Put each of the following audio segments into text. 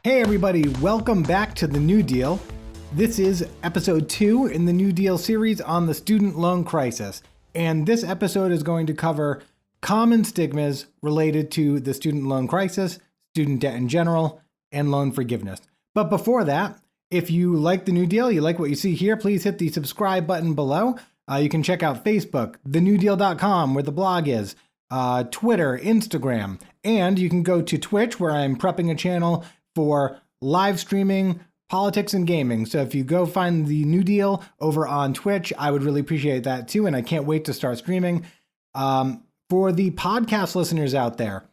Hey everybody, welcome back to the New Deal. This is episode 2 in the New Deal series on the student loan crisis. And this episode is going to cover common stigmas related to the student loan crisis, student debt in general, and loan forgiveness. But before that, if you like the New Deal, you like what you see here, please hit the subscribe button below. You can check out Facebook, thenewdeal.com, where the blog is, Twitter, Instagram, and you can go to Twitch, where I'm prepping a channel for live streaming, politics, and gaming. So if you go find the New Deal over on Twitch, I would really appreciate that too. And I can't wait to start streaming. For the podcast listeners out there,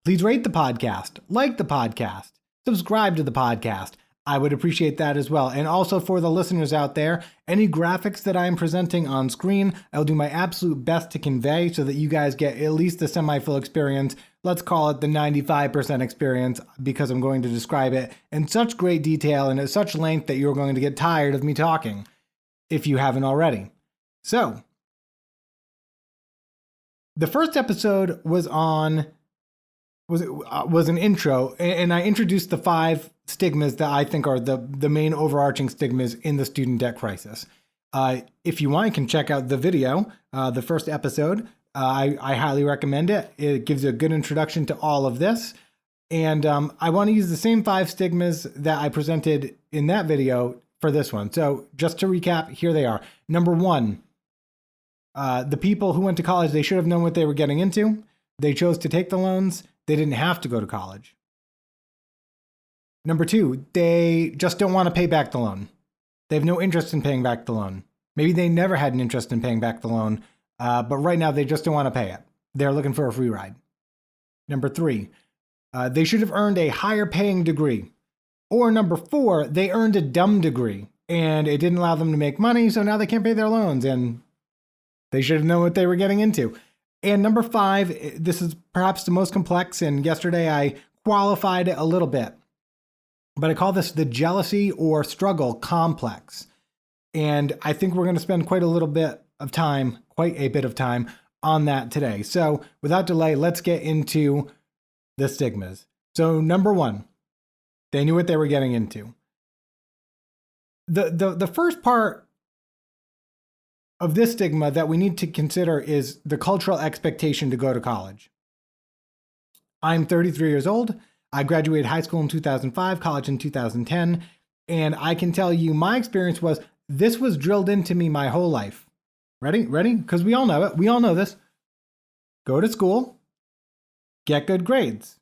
please rate the podcast, like the podcast, subscribe to the podcast. I would appreciate that as well. And also for the listeners out there, any graphics that I'm presenting on screen, I'll do my absolute best to convey so that you guys get at least the semi-full experience. Let's call it the 95% experience, because I'm going to describe it in such great detail and at such length that you're going to get tired of me talking, if you haven't already. So, the first episode was an intro, and I introduced the 5 stigmas that I think are the main overarching stigmas in the student debt crisis. If you want, you can check out the video, the first episode. I highly recommend it. It gives you a good introduction to all of this. And I want to use the same 5 stigmas that I presented in that video for this one. So just to recap, here they are. Number 1, the people who went to college, they should have known what they were getting into. They chose to take the loans. They didn't have to go to college. Number 2, they just don't want to pay back the loan. They have no interest in paying back the loan. Maybe they never had an interest in paying back the loan, but right now they just don't want to pay it. They're looking for a free ride. Number 3, they should have earned a higher paying degree. Or number 4, they earned a dumb degree and it didn't allow them to make money, so now they can't pay their loans and they should have known what they were getting into. And number 5, this is perhaps the most complex, and yesterday I qualified it a little bit, but I call this the jealousy or struggle complex. And I think we're going to spend quite a bit of time on that today. So without delay, let's get into the stigmas. So number 1, they knew what they were getting into. The first part of this stigma that we need to consider is the cultural expectation to go to college. I'm 33 years old. I graduated high school in 2005, college in 2010, and I can tell you my experience was this was drilled into me my whole life. Ready? Because we all know it. We all know this. Go to school, get good grades,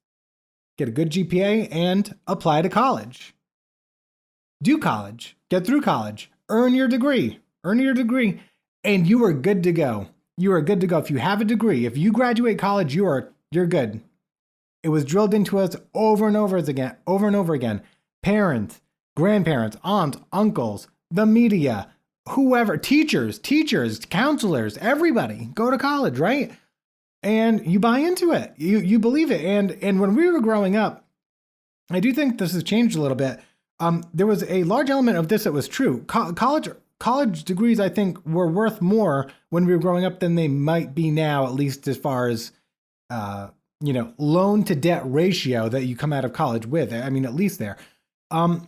get a good GPA, and apply to college. Do college, get through college, earn your degree, and you are good to go. You are good to go. If you have a degree, if you graduate college, you're good. It was drilled into us over and over again. Parents, grandparents, aunts, uncles, the media, whoever, teachers, counselors, everybody go to college, right? And you buy into it. You believe it. And when we were growing up, I do think this has changed a little bit. There was a large element of this that was true. College degrees, I think, were worth more when we were growing up than they might be now, at least as far as, loan to debt ratio that you come out of college with. I mean, at least there. And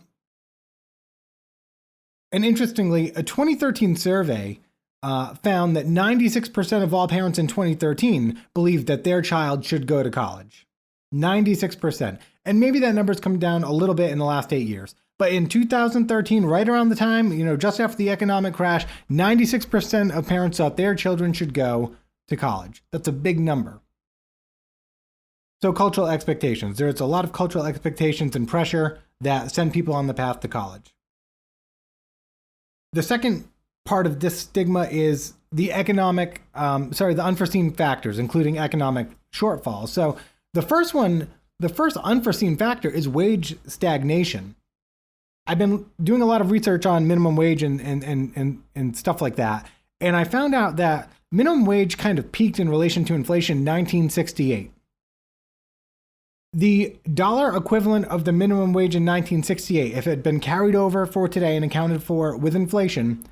interestingly, a 2013 survey found that 96% of all parents in 2013 believed that their child should go to college. 96%. And maybe that number's come down a little bit in the last 8 years. But in 2013, right around the time, just after the economic crash, 96% of parents thought their children should go to college. That's a big number. So cultural expectations. There's a lot of cultural expectations and pressure that send people on the path to college. The second part of this stigma is the the unforeseen factors, including economic shortfalls. So the first unforeseen factor is wage stagnation. I've been doing a lot of research on minimum wage and stuff like that. And I found out that minimum wage kind of peaked in relation to inflation in 1968. The dollar equivalent of the minimum wage in 1968, if it had been carried over for today and accounted for with inflation,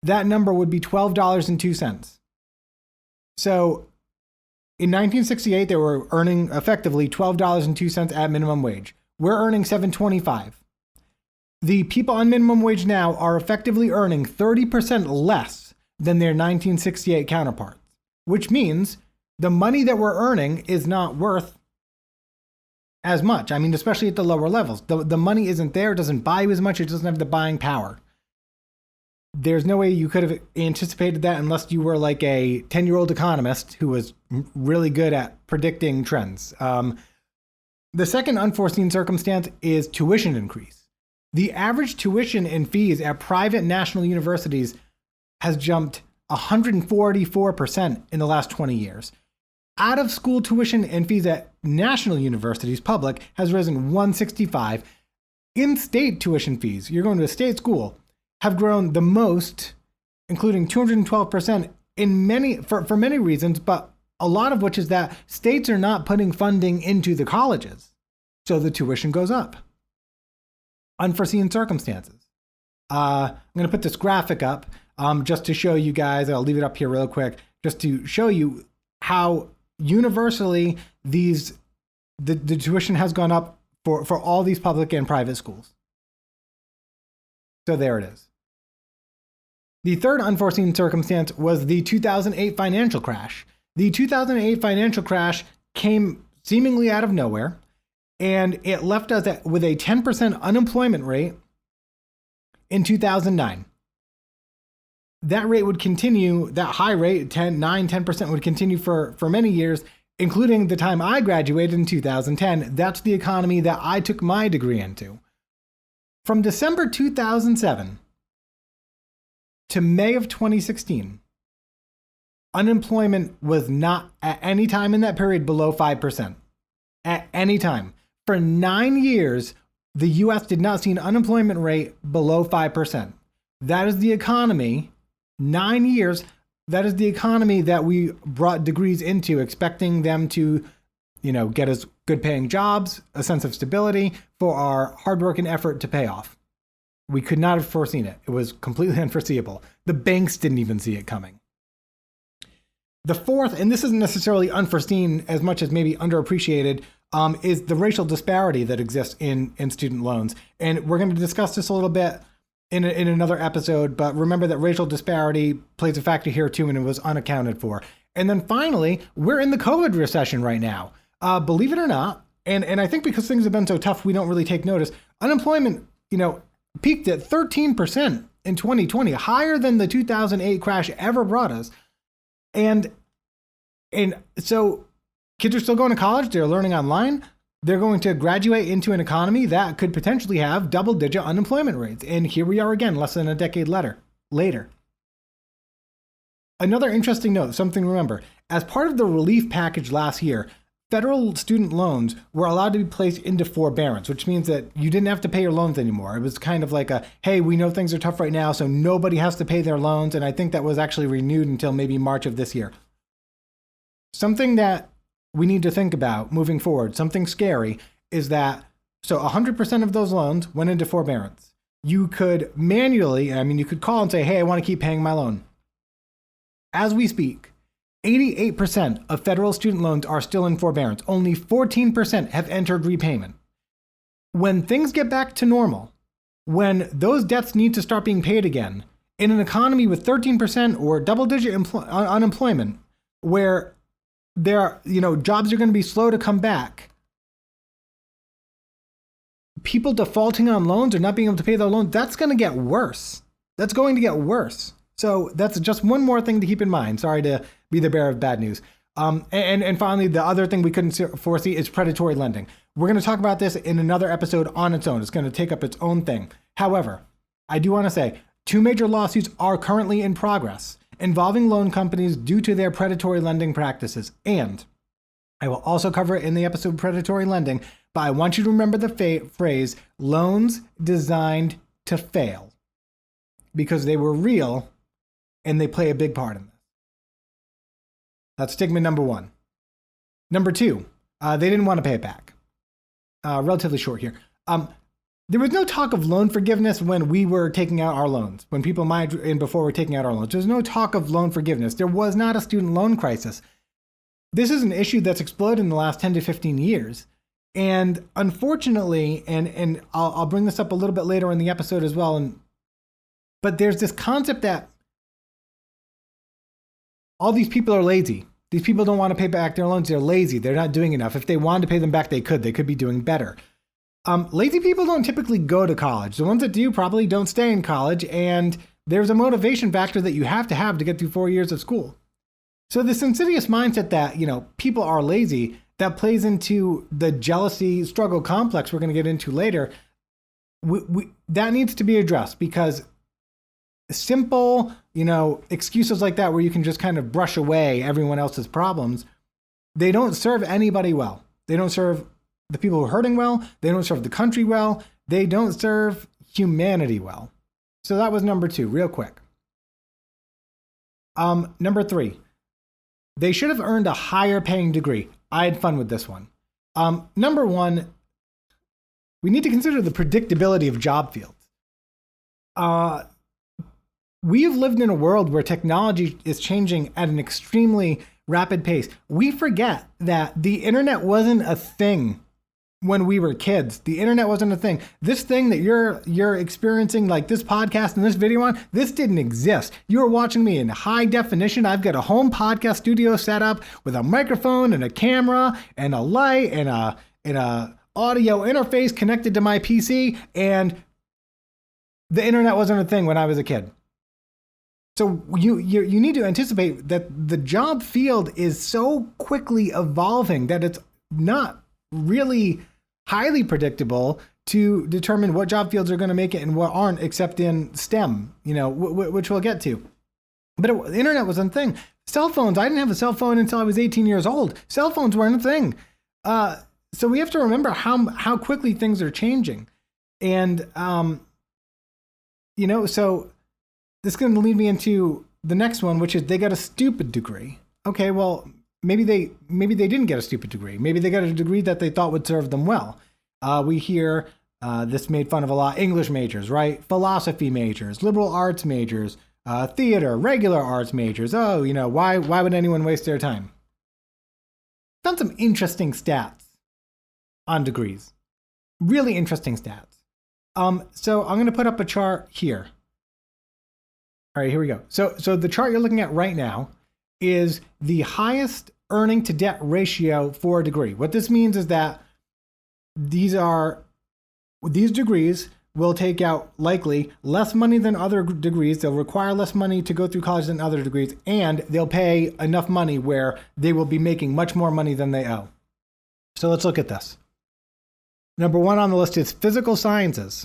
that number would be $12.02. So in 1968, they were earning effectively $12.02 at minimum wage. we're earning $7.25. The people on minimum wage now are effectively earning 30% less than their 1968 counterparts, which means the money that we're earning is not worth as much. I mean, especially at the lower levels. The money isn't there, it doesn't buy you as much, it doesn't have the buying power. There's no way you could have anticipated that unless you were like a 10-year-old economist who was really good at predicting trends. The second unforeseen circumstance is tuition increase. The average tuition and fees at private national universities has jumped 144% in the last 20 years. Out of school tuition and fees at national universities, public, has risen 165. In-state tuition fees, you're going to a state school, have grown the most, including 212% for many reasons, but a lot of which is that states are not putting funding into the colleges, so the tuition goes up. Unforeseen circumstances. I'm going to put this graphic up just to show you guys. I'll leave it up here real quick, just to show you how universally the tuition has gone up for all these public and private schools. So there it is. The third unforeseen circumstance was the 2008 financial crash. The 2008 financial crash came seemingly out of nowhere, and it left us with a 10% unemployment rate in 2009. That rate would continue, that high rate, 10% would continue for many years, including the time I graduated in 2010. That's the economy that I took my degree into. From December 2007 to May of 2016, unemployment was not at any time in that period below 5%. At any time. For 9 years, the US did not see an unemployment rate below 5%. That is the economy, 9 years, that is the economy that we brought degrees into, expecting them to, get us good paying jobs, a sense of stability for our hard work and effort to pay off. We could not have foreseen it. It was completely unforeseeable. The banks didn't even see it coming. The fourth, and this isn't necessarily unforeseen as much as maybe underappreciated, is the racial disparity that exists in student loans. And we're going to discuss this a little bit in another episode, but remember that racial disparity plays a factor here too, and it was unaccounted for. And then finally, we're in the COVID recession right now. Believe it or not, and I think because things have been so tough, we don't really take notice. Unemployment, peaked at 13% in 2020, higher than the 2008 crash ever brought us. And so kids are still going to college, they're learning online, they're going to graduate into an economy that could potentially have double-digit unemployment rates. And here we are again, less than a decade later. Another interesting note, something to remember, as part of the relief package last year, federal student loans were allowed to be placed into forbearance, which means that you didn't have to pay your loans anymore. It was kind of like hey, we know things are tough right now, so nobody has to pay their loans. And I think that was actually renewed until maybe March of this year. Something that we need to think about moving forward, something scary, is that, so 100% of those loans went into forbearance. You could manually, you could call and say, hey, I want to keep paying my loan. As we speak, 88% of federal student loans are still in forbearance. Only 14% have entered repayment. When things get back to normal, when those debts need to start being paid again, in an economy with 13% or double-digit unemployment, where jobs are going to be slow to come back, people defaulting on loans or not being able to pay their loans, that's going to get worse. That's going to get worse. So that's just one more thing to keep in mind. Sorry to be the bearer of bad news. And finally, the other thing we couldn't foresee is predatory lending. We're going to talk about this in another episode on its own. It's going to take up its own thing. However, I do want to say 2 major lawsuits are currently in progress involving loan companies due to their predatory lending practices. And I will also cover it in the episode predatory lending, but I want you to remember the phrase loans designed to fail, because they were real and they play a big part in this. That's stigma number 1. Number 2, they didn't want to pay it back. Relatively short here. There was no talk of loan forgiveness when we were taking out our loans. When people might in before were taking out our loans, there's no talk of loan forgiveness. There was not a student loan crisis. This is an issue that's exploded in the last 10 to 15 years. And unfortunately, and I'll bring this up a little bit later in the episode as well, but there's this concept that all these people are lazy. These people don't want to pay back their loans. They're lazy. They're not doing enough. If they wanted to pay them back, they could. They could be doing better. Lazy people don't typically go to college. The ones that do probably don't stay in college. And there's a motivation factor that you have to get through 4 years of school. So this insidious mindset that, people are lazy, that plays into the jealousy struggle complex we're going to get into later. That needs to be addressed, because simple, excuses like that where you can just kind of brush away everyone else's problems, they don't serve anybody well. They don't serve the people who are hurting well. They don't serve the country well. They don't serve humanity well. So that was number 2, real quick. Number 3, they should have earned a higher paying degree. I had fun with this one. Number 1, we need to consider the predictability of job fields. We've lived in a world where technology is changing at an extremely rapid pace. We forget that the internet wasn't a thing when we were kids. The internet wasn't a thing. This thing that you're experiencing, like this podcast and this video on, this didn't exist. You were watching me in high definition. I've got a home podcast studio set up with a microphone and a camera and a light and a audio interface connected to my PC, and the internet wasn't a thing when I was a kid. So you need to anticipate that the job field is so quickly evolving that it's not really highly predictable to determine what job fields are going to make it and what aren't, except in STEM, which we'll get to. But the internet wasn't a thing. Cell phones, I didn't have a cell phone until I was 18 years old. Cell phones weren't a thing. So we have to remember how quickly things are changing. And, so this is going to lead me into the next one, which is they got a stupid degree. Okay, well, maybe they didn't get a stupid degree. Maybe they got a degree that they thought would serve them well. We hear this made fun of a lot. English majors, right? Philosophy majors, liberal arts majors, theater, regular arts majors. Oh, why would anyone waste their time? Found some interesting stats on degrees. Really interesting stats. So I'm going to put up a chart here. All right, here we go. So the chart you're looking at right now is the highest earning to debt ratio for a degree. What this means is that these degrees will take out likely less money than other degrees. They'll require less money to go through college than other degrees, and they'll pay enough money where they will be making much more money than they owe. So let's look at this. Number 1 on the list is physical sciences.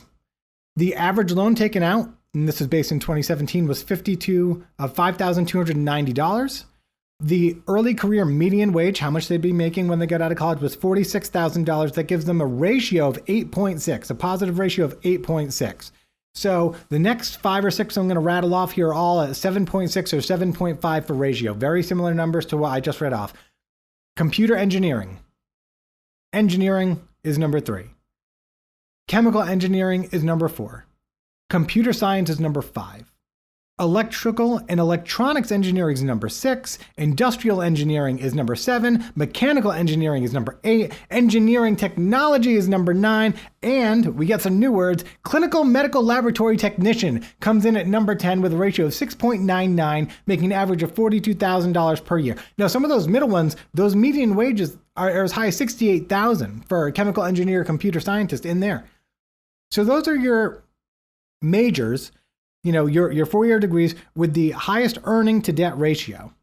The average loan taken out, and this is based in 2017, was $5,290. The early career median wage, how much they'd be making when they got out of college, was $46,000. That gives them a ratio of 8.6, a positive ratio of 8.6. So the next 5 or 6 I'm going to rattle off here are all at 7.6 or 7.5 for ratio. Very similar numbers to what I just read off. Computer engineering. Engineering is number 3. Chemical engineering is number 4. Computer science is number 5. Electrical and electronics engineering is number 6. Industrial engineering is number 7. Mechanical engineering is number 8. Engineering technology is number 9. And we get some new words. Clinical medical laboratory technician comes in at number 10 with a ratio of 6.99, making an average of $42,000 per year. Now, some of those middle ones, those median wages are as high as $68,000 for a chemical engineer, computer scientist in there. So those are your majors, your 4-year degrees with the highest earning to debt ratio.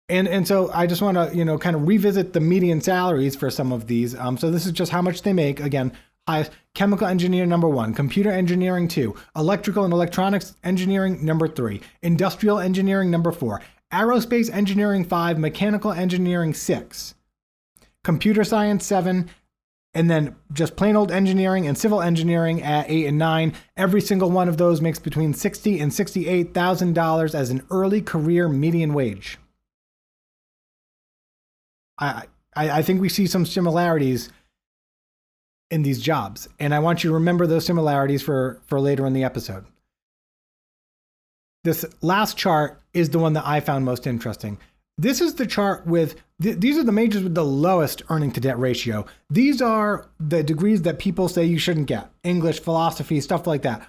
And so I just want to, kind of revisit the median salaries for some of these. So this is just how much they make. Again, highest chemical engineer, number 1, computer engineering, 2, electrical and electronics engineering, number 3, industrial engineering, number 4, aerospace engineering, 5, mechanical engineering, 6, computer science, 7, and then just plain old engineering and civil engineering at 8 and 9. Every single one of those makes between $60,000 and $68,000 as an early career median wage. I think we see some similarities in these jobs, and I want you to remember those similarities for later in the episode. This last chart is the one that I found most interesting. This is the chart with, these are the majors with the lowest earning to debt ratio. These are the degrees that people say you shouldn't get. English, philosophy, stuff like that.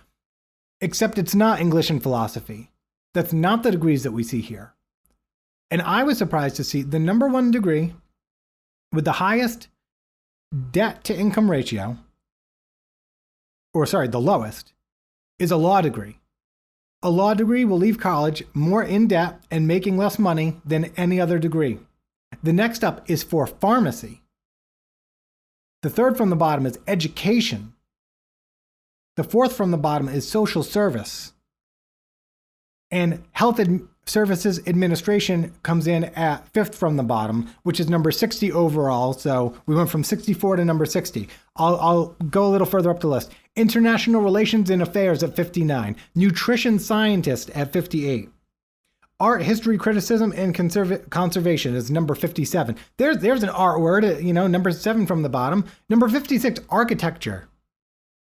Except it's not English and philosophy. That's not the degrees that we see here. And I was surprised to see the number one degree with the highest debt to income ratio, the lowest, is a law degree. A law degree will leave college more in debt and making less money than any other degree. The next up is for pharmacy. The third from the bottom is education. The fourth from the bottom is social service. And health services administration comes in at fifth from the bottom, which is number 60 overall. So we went from 64 to number 60. I'll go a little further up the list. International Relations and Affairs at 59. Nutrition Scientist at 58. Art, History, Criticism, and Conservation is number 57. There's an art word, number 7 from the bottom. Number 56, Architecture.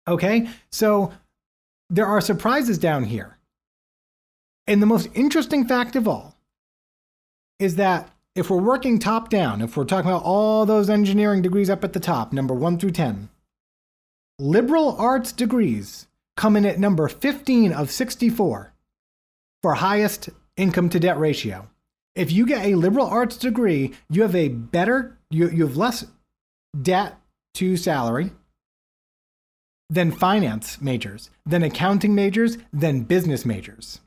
Okay, so there are surprises down here. And the most interesting fact of all is that if we're working top down, if we're talking about all those engineering degrees up at the top, number 1 through 10, liberal arts degrees come in at number 15 of 64 for highest income to debt ratio. If you get a liberal arts degree, you have you have less debt to salary than finance majors, than accounting majors, than business majors.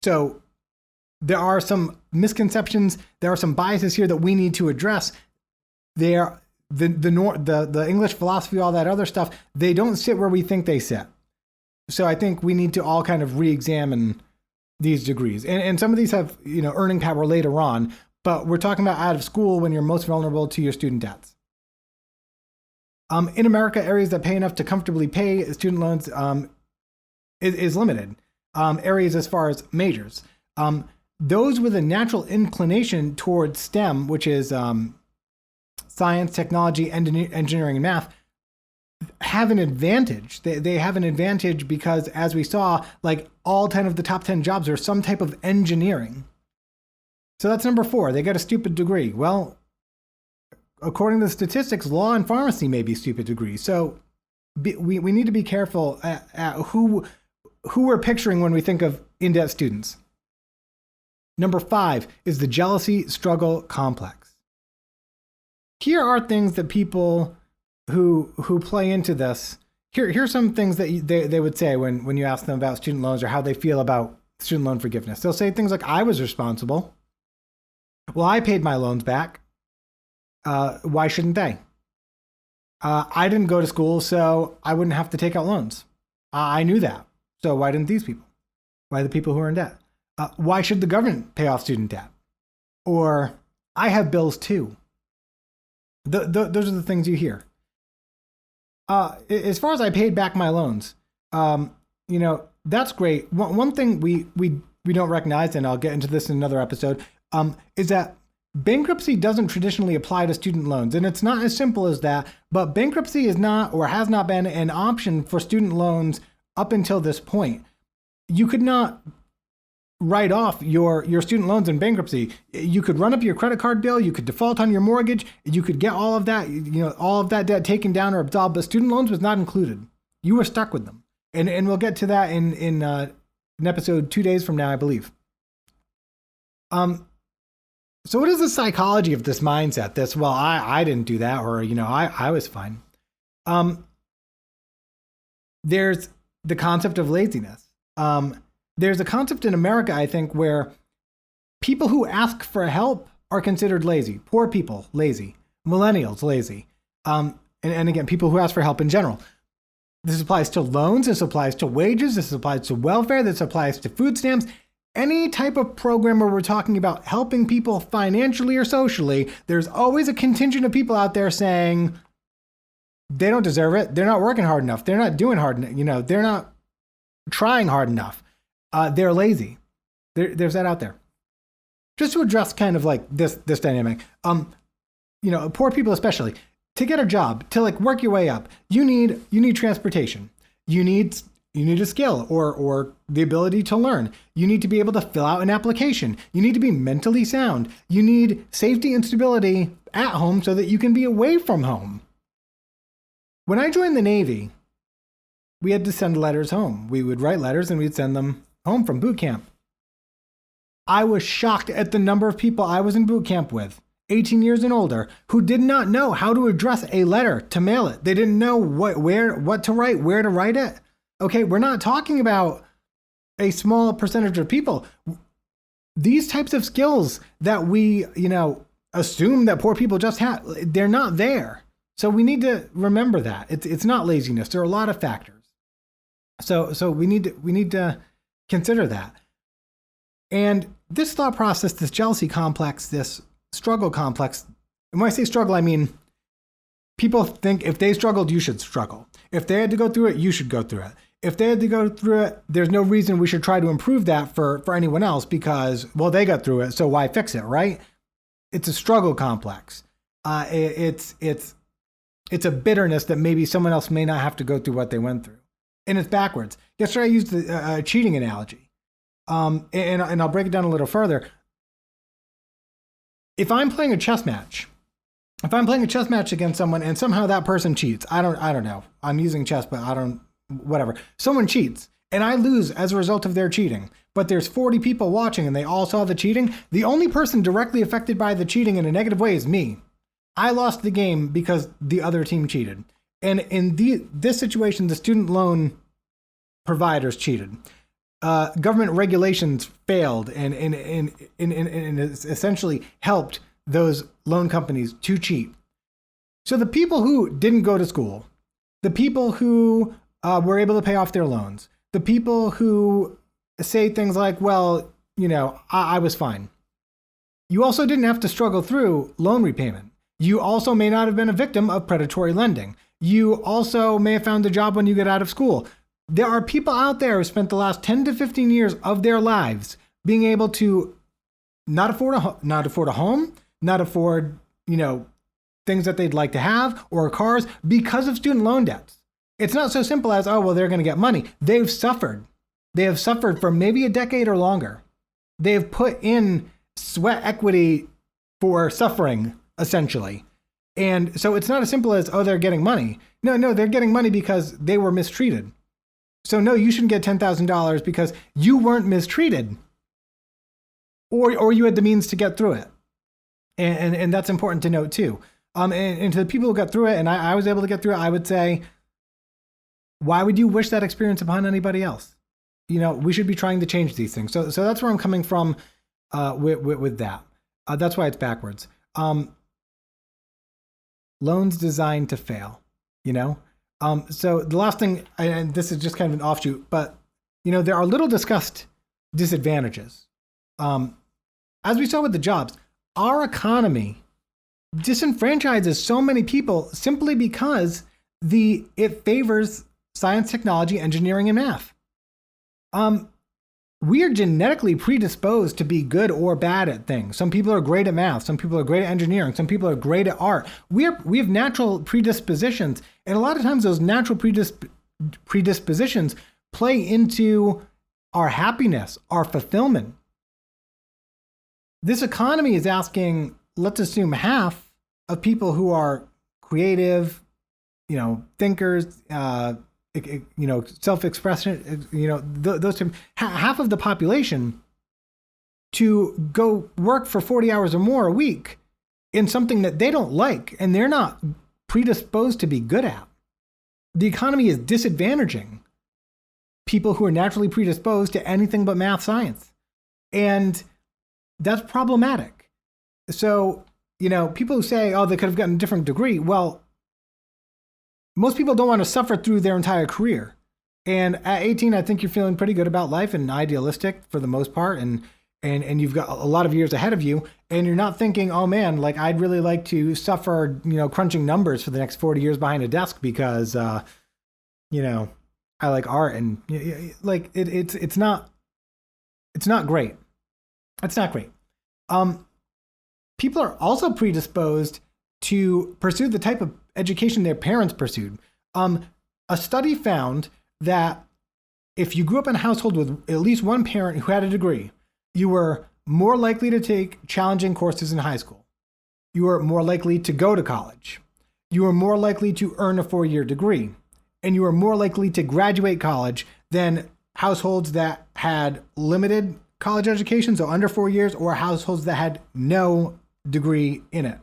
So there are some misconceptions, there are some biases here that we need to address. The English, philosophy, all that other stuff, they don't sit where we think they sit. So I think we need to all kind of re-examine these degrees. And some of these have, earning power later on, but we're talking about out of school when you're most vulnerable to your student debts. In America, areas that pay enough to comfortably pay student loans is limited. Areas as far as majors. Those with a natural inclination towards STEM, which is science, technology, engineering, and math, have an advantage. They have an advantage because, as we saw, like all 10 of the top 10 jobs are some type of engineering. So that's number 4. They got a stupid degree. Well, according to the statistics, law and pharmacy may be stupid degrees. So we need to be careful at who we're picturing when we think of in-debt students. Number 5 is the jealousy struggle complex. Here are things that people who play into this. Here's some things that they would say when you ask them about student loans or how they feel about student loan forgiveness. They'll say things like, I was responsible. Well, I paid my loans back. Why shouldn't they? I didn't go to school, so I wouldn't have to take out loans. I knew that. So why didn't these people? Why the people who are in debt? Why should the government pay off student debt? Or, I have bills too. Those are the things you hear. As far as I paid back my loans, that's great. One thing we don't recognize, and I'll get into this in another episode, is that bankruptcy doesn't traditionally apply to student loans. And it's not as simple as that, but bankruptcy is not or has not been an option for student loans up until this point. You could not write off your student loans in bankruptcy. You could run up your credit card bill, you could default on your mortgage, you could get all of that, all of that debt taken down or absolved, but student loans was not included. You were stuck with them. And we'll get to that in an episode 2 days from now, I believe. So what is the psychology of this mindset? I didn't do that, or I was fine. There's the concept of laziness. There's a concept in America, I think, where people who ask for help are considered lazy. Poor people, lazy. Millennials, lazy. And again, people who ask for help in general. This applies to loans. This applies to wages. This applies to welfare. This applies to food stamps. Any type of program where we're talking about helping people financially or socially, there's always a contingent of people out there saying they don't deserve it. They're not working hard enough. They're not doing hard enough. They're not trying hard enough. They're lazy. There's that out there. Just to address kind of like this dynamic, poor people especially, to get a job, to like work your way up, you need transportation. You need You need a skill or the ability to learn. You need to be able to fill out an application. You need to be mentally sound. You need safety and stability at home so that you can be away from home. When I joined the Navy, we had to send letters home. We would write letters and we'd send them home from boot camp. I was shocked at the number of people I was in boot camp with, 18 years and older, who did not know how to address a letter to mail it. They didn't know what to write, where to write it. Okay, we're not talking about a small percentage of people. These types of skills that we, assume that poor people just have, they're not there. So we need to remember that. It's not laziness. There are a lot of factors. So we need to consider that. And this thought process, this jealousy complex, this struggle complex, and when I say struggle, I mean people think if they struggled, you should struggle. If they had to go through it, you should go through it. If they had to go through it, there's no reason we should try to improve that for anyone else because, well, they got through it, so why fix it, right? It's a struggle complex. It's a bitterness that maybe someone else may not have to go through what they went through. And it's backwards. Yesterday I used the cheating analogy. And I'll break it down a little further. If I'm playing a chess match against someone and somehow that person cheats, I don't know. I'm using chess, but whatever. Someone cheats and I lose as a result of their cheating, but there's 40 people watching and they all saw the cheating. The only person directly affected by the cheating in a negative way is me. I lost the game because the other team cheated. And in this situation, the student loan providers cheated. Government regulations failed and essentially helped those loan companies to cheat. So the people who didn't go to school, the people who were able to pay off their loans, the people who say things like, well, I was fine. You also didn't have to struggle through loan repayment. You also may not have been a victim of predatory lending. You also may have found a job when you get out of school. There are people out there who spent the last 10 to 15 years of their lives being able to not afford a home, not afford, things that they'd like to have or cars because of student loan debts. It's not so simple as, oh, well, they're going to get money. They've suffered. They have suffered for maybe a decade or longer. They have put in sweat equity for suffering, essentially. And so it's not as simple as, oh, they're getting money. No, they're getting money because they were mistreated. So no, you shouldn't get $10,000 because you weren't mistreated or you had the means to get through it. And that's important to note too. And to the people who got through it, and I was able to get through it, I would say, why would you wish that experience upon anybody else? We should be trying to change these things. So that's where I'm coming from with that. That's why it's backwards. Loans designed to fail, So the last thing, and this is just kind of an offshoot, but there are little discussed disadvantages. As we saw with the jobs, our economy disenfranchises so many people simply because it favors science, technology, engineering, and math. We are genetically predisposed to be good or bad at things. Some people are great at math. Some people are great at engineering. Some people are great at art. We have natural predispositions. And a lot of times those natural predispositions play into our happiness, our fulfillment. This economy is asking, let's assume half of people who are creative, thinkers, self-expression, those two, half of the population to go work for 40 hours or more a week in something that they don't like and they're not predisposed to be good at. The economy is disadvantaging people who are naturally predisposed to anything but math science. And that's problematic. So, people who say, oh, they could have gotten a different degree. Well, most people don't want to suffer through their entire career. And at 18, I think you're feeling pretty good about life and idealistic for the most part. And you've got a lot of years ahead of you. And you're not thinking, oh man, like I'd really like to suffer, crunching numbers for the next 40 years behind a desk because, I like art and like it's not great. It's not great. People are also predisposed to pursue the type of education their parents pursued. A study found that if you grew up in a household with at least one parent who had a degree, you were more likely to take challenging courses in high school. You were more likely to go to college. You were more likely to earn a 4-year degree. And you were more likely to graduate college than households that had limited college education, so under 4 years, or households that had no degree in it.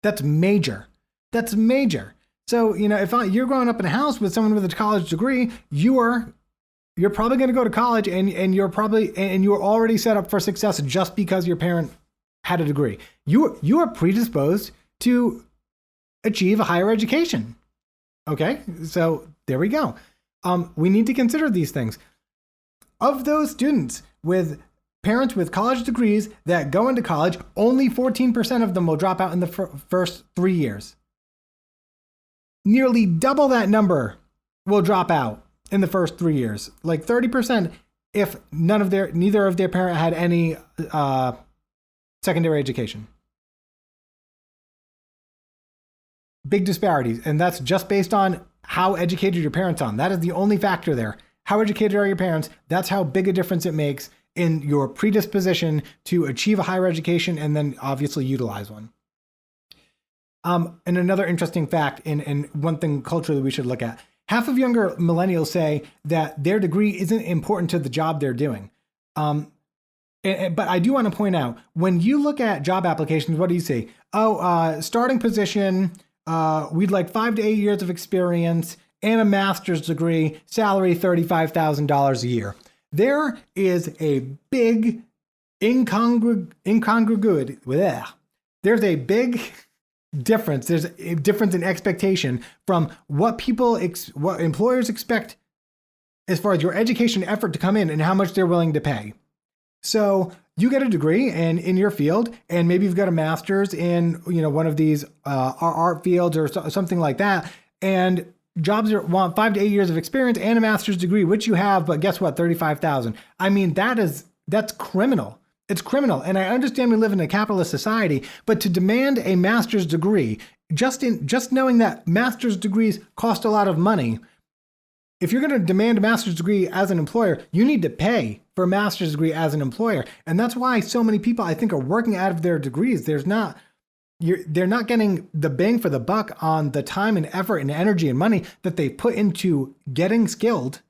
That's major. That's major. So, if you're growing up in a house with someone with a college degree, you're probably going to go to college, and you're already set up for success just because your parent had a degree. You are predisposed to achieve a higher education. Okay, so there we go. We need to consider these things. Of those students with parents with college degrees that go into college, only 14% of them will drop out in the first 3 years. Nearly double that number will drop out in the first 3 years, like 30% if neither of their parent had any secondary education. Big disparities, and that's just based on how educated your parents are. That is the only factor there. How educated are your parents? That's how big a difference it makes in your predisposition to achieve a higher education and then obviously utilize one. And another interesting fact, and one thing culturally we should look at, half of younger millennials say that their degree isn't important to the job they're doing. But I do want to point out, when you look at job applications, what do you see? Starting position, we'd like 5 to 8 years of experience and a master's degree, salary $35,000 a year. There is a big incongruity. There's a big difference. There's a difference in expectation from what what employers expect as far as your education effort to come in and how much they're willing to pay. So you get a degree in your field, and maybe you've got a master's in one of these art fields or something like that, and jobs want 5 to 8 years of experience and a master's degree, which you have, but guess what? $35,000. I mean, that's criminal. It's criminal. And I understand we live in a capitalist society, but to demand a master's degree, just knowing that master's degrees cost a lot of money, if you're going to demand a master's degree as an employer, you need to pay for a master's degree as an employer. And that's why so many people, I think, are working out of their degrees. They're not getting the bang for the buck on the time and effort and energy and money that they put into getting skilled.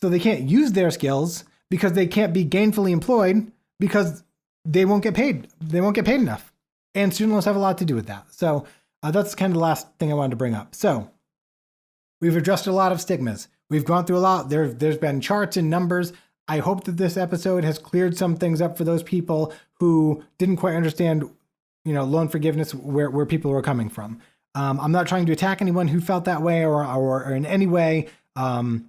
So they can't use their skills because they can't be gainfully employed because they won't get paid. They won't get paid enough. And student loans have a lot to do with that. So that's kind of the last thing I wanted to bring up. So we've addressed a lot of stigmas. We've gone through a lot. There's been charts and numbers. I hope that this episode has cleared some things up for those people who didn't quite understand, loan forgiveness, where people were coming from. I'm not trying to attack anyone who felt that way or in any way, belittle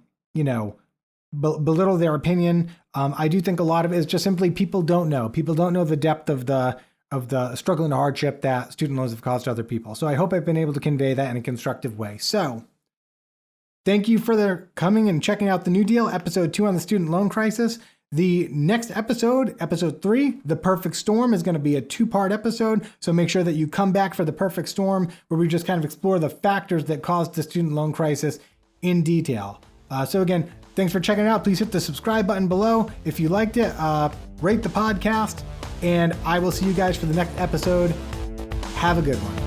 their opinion. I do think a lot of it is just simply people don't know. People don't know the depth of the struggle and hardship that student loans have caused other people. So I hope I've been able to convey that in a constructive way. So thank you for coming and checking out the New Deal, episode 2 on the student loan crisis. The next episode, episode 3, The Perfect Storm, is going to be a 2-part episode. So make sure that you come back for The Perfect Storm, where we just kind of explore the factors that caused the student loan crisis in detail. So again, thanks for checking it out. Please hit the subscribe button below if you liked it. Rate the podcast, and I will see you guys for the next episode. Have a good one.